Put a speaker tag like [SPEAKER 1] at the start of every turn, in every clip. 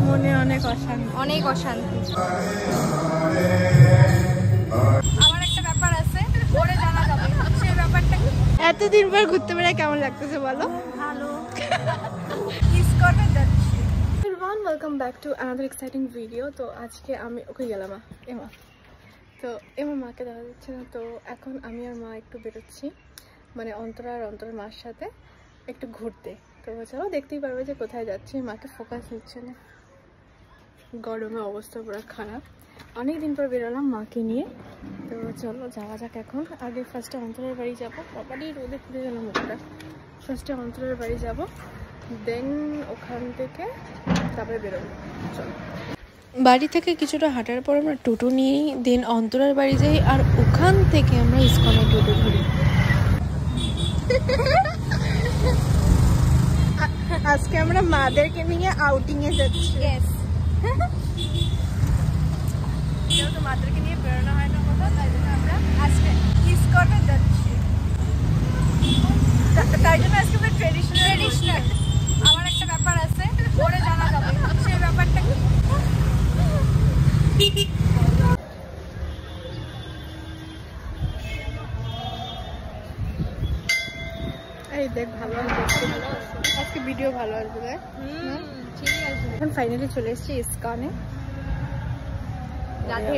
[SPEAKER 1] মনে অনেক অশান্তি,
[SPEAKER 2] অনেক অশান্তি। আমার একটা ব্যাপার আছে, পরে জানা যাবে সেই ব্যাপারটা।
[SPEAKER 1] এতদিন পর ঘুরতে বেড়ে কেমন লাগতেছে বলো?
[SPEAKER 2] ভালো। কিস করবে যাচ্ছি।
[SPEAKER 1] Welcome back to another exciting video. তো আজকে আমি ওকে গেলাম এমা, তো এমার মাকে দেখা যাচ্ছে না, তো এখন আমি আর মা একটু বেরোচ্ছি, মানে অন্তরা আর অন্তরার মার সাথে একটু ঘুরতে। তো চলো দেখতেই পারবে যে কোথায় যাচ্ছি। মাকে ফোকাস হচ্ছে না, গরমে অবস্থা পুরো খারাপ। অনেক দিন পর বেরোলাম মাকে নিয়ে, তো চলো যাওয়া যাক। এখন আগে ফার্স্টে অন্তরের বাড়ি যাবো, বাবারই রোদে পুড়ে গেল মুখটা। ফার্স্টে অন্তরের বাড়ি যাব, দেন ওখান থেকে তারপরে বেরোবো। চলো, বাড়ি থেকে কিছুটা হাঁটার পর আমরা টোটো নিয়ে দেন অন্তরার বাড়ি যাই, আর ওখান থেকে আমরা ইসকনে টোটো ধরি। আজকে আমরা মাদেরকে নিয়ে আউটিং এ যাচ্ছি।
[SPEAKER 2] যেহেতু মাদেরকে নিয়ে বেরোনো হয় না কোথাও, তাই জন্য আমরা আজকে কিস করবে যাচ্ছি। তাই জন্য আজকে ট্রেডিশনাল। আমার একটা ব্যাপার আছে, পরে জানা যাবে সেই ব্যাপারটা।
[SPEAKER 1] এই দেখ ভালো আসবে আজকে, ভিডিও ভালো আসবে।
[SPEAKER 2] ঠিকই আছে।
[SPEAKER 1] এখন ফাইনালি চলে এসেছি ইসকনে।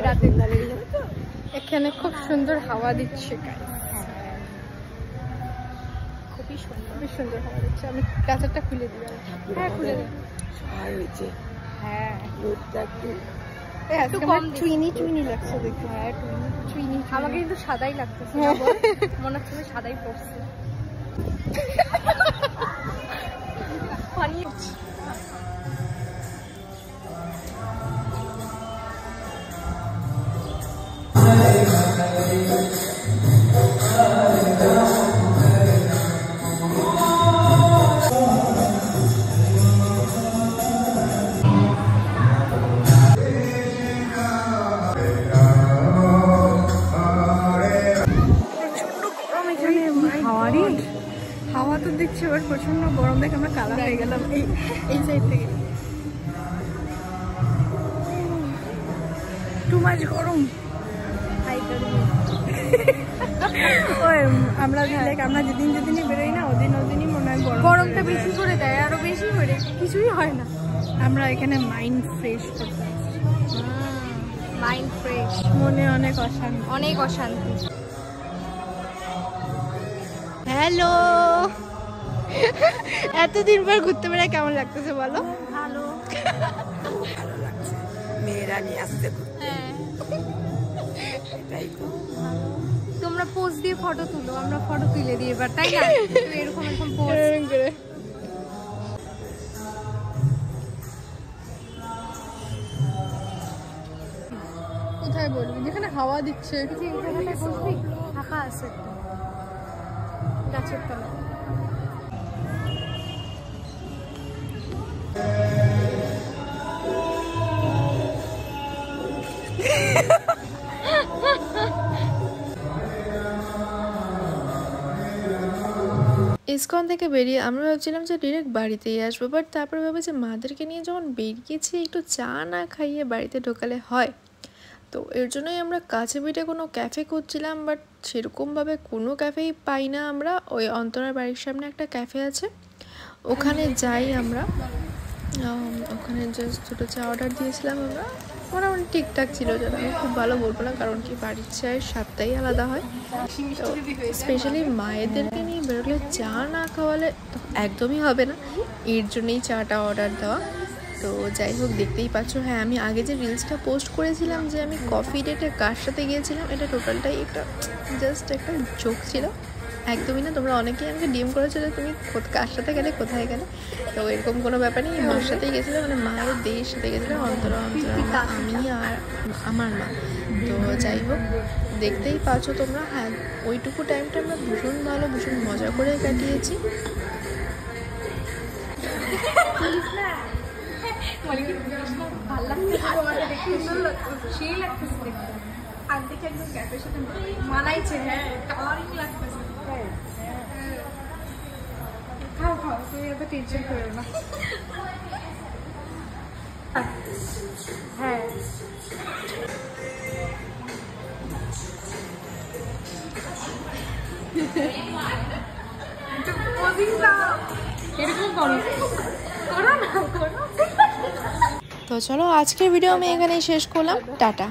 [SPEAKER 2] রাতে
[SPEAKER 1] এখানে খুব সুন্দর হাওয়া দিচ্ছে,
[SPEAKER 2] খুবই
[SPEAKER 1] সুন্দর হাওয়া দিচ্ছে। আমি কাঁচারটা খুলে দিই। হ্যাঁ খুলে দিই।
[SPEAKER 2] হ্যাঁ
[SPEAKER 1] একটু কম টুইনি লাগছে দেখতে।
[SPEAKER 2] হ্যাঁ
[SPEAKER 1] টুইনি।
[SPEAKER 2] আমাকে কিন্তু সাদাই লাগতেছে, মনে হচ্ছে আমি সাদাই পড়ছি।
[SPEAKER 1] হাওয়া তো দেখছি এবার প্রচন্ড গরম, দেখে আমরা কালা হয়ে গেলাম এই সাইড থেকে। টু মাচ গরম। আমরা যেদিনই বেরোই না ওদিনই মনে হয়
[SPEAKER 2] গরমটা বেশি করে দেয়, আরো বেশি করে। কিছুই হয় না।
[SPEAKER 1] আমরা এখানে মাইন্ড ফ্রেশ করতে আসছি।
[SPEAKER 2] মাইন্ড ফ্রেশ,
[SPEAKER 1] মনে অনেক অশান্তি,
[SPEAKER 2] অনেক অশান্তি।
[SPEAKER 1] হ্যালো, এতদিন পর ঘুরতে বেড়ে কেমন লাগতেছে বলো?
[SPEAKER 2] ভালো
[SPEAKER 3] লাগছে, মেয়েরা নিয়ে আসতে।
[SPEAKER 2] তোমরা পোজ দিয়ে ফটো তুলো, আমরা ফটো তুলে দিই এবার, তাই না? এরকম পোজ
[SPEAKER 1] করে। কোথায় বলবি যেখানে হাওয়া দিচ্ছে?
[SPEAKER 2] ফাঁকা আছে একটা গাছের তলায়।
[SPEAKER 1] ইসকন থেকে বেরিয়ে আমরা ভাবছিলাম যে ডিরেক্ট বাড়িতেই আসবো, বাট তারপরে ভেবেছি মাদেরকে নিয়ে যখন বেরিয়েছি একটু চা না খাইয়ে বাড়িতে ঢোকালে হয়। তো এর জন্যই আমরা কাছে পিঠে কোনো ক্যাফে খুঁজছিলাম, বাট সেরকমভাবে কোনো ক্যাফেই পাই না আমরা। ওই অন্তরার বাড়ির সামনে একটা ক্যাফে আছে, ওখানে যাই আমরা। ওখানে জাস্ট দুটো চা অর্ডার দিয়েছিলাম আমরা, মোটামুটি ঠিকঠাক ছিল। যেটা আমি খুব ভালো বলবো না, কারণ কি বাড়ির চায়ের স্বাদটাই আলাদা হয়। তো স্পেশালি মায়েদেরকে নিয়ে বেরোলে চা না খাওয়ালে তো একদমই হবে না, এর জন্যই চাটা অর্ডার দেওয়া। তো যাই হোক, দেখতেই পাচ্ছ। হ্যাঁ, আমি আগে যে রিলসটা পোস্ট করেছিলাম যে আমি কফি ডেটে কার সাথে গিয়েছিলাম, এটা টোটালটাই একটা জাস্ট একটা জোক ছিল, একদমই না। তোমরা অনেকেই আমাকে ডিএম করেছো যে তুমি কার সাথে গেলে, কোথায় গেলে। তো এরকম কোনো ব্যাপার নেই, মার সাথেই গেছিলাম, মানে মায়ের দেয়ের সাথে গেছিলাম, অন্তরা আমি আর আমার মা। তো যাই হোক, দেখতেই পাচ্ছ তোমরা। হ্যাঁ, ওইটুকু টাইমটা আমরা ভীষণ ভালো, ভীষণ মজা করে কাটিয়েছি।
[SPEAKER 2] মানাইছে, হ্যাঁ, কালারিং লাগতেছে। খাও, তুমি এত টেনশন করো না। হ্যাঁ এরকম করো করো না করো।
[SPEAKER 1] তো চলো আজকের ভিডিও আমি এখানেই শেষ করলাম, টাটা।